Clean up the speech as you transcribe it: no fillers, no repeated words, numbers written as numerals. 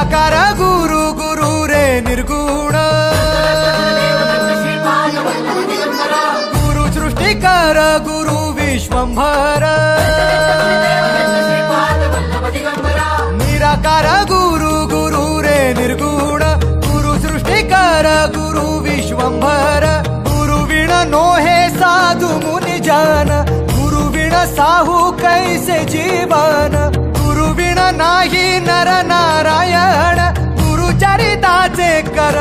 निराकार गुरु गुरु रे निर्गुण गुरु सृष्टिकर गुरु विश्वंभर निराकार गुरु गुरु रे निर्गुण गुरु सृष्टिकर गुरु विश्वंभर गुरु विण नोहे साधु मुनि जन गुरु विण साहू कैसे जीवन गुरु विण नाही नर नारायण गुरु चरिताचे कर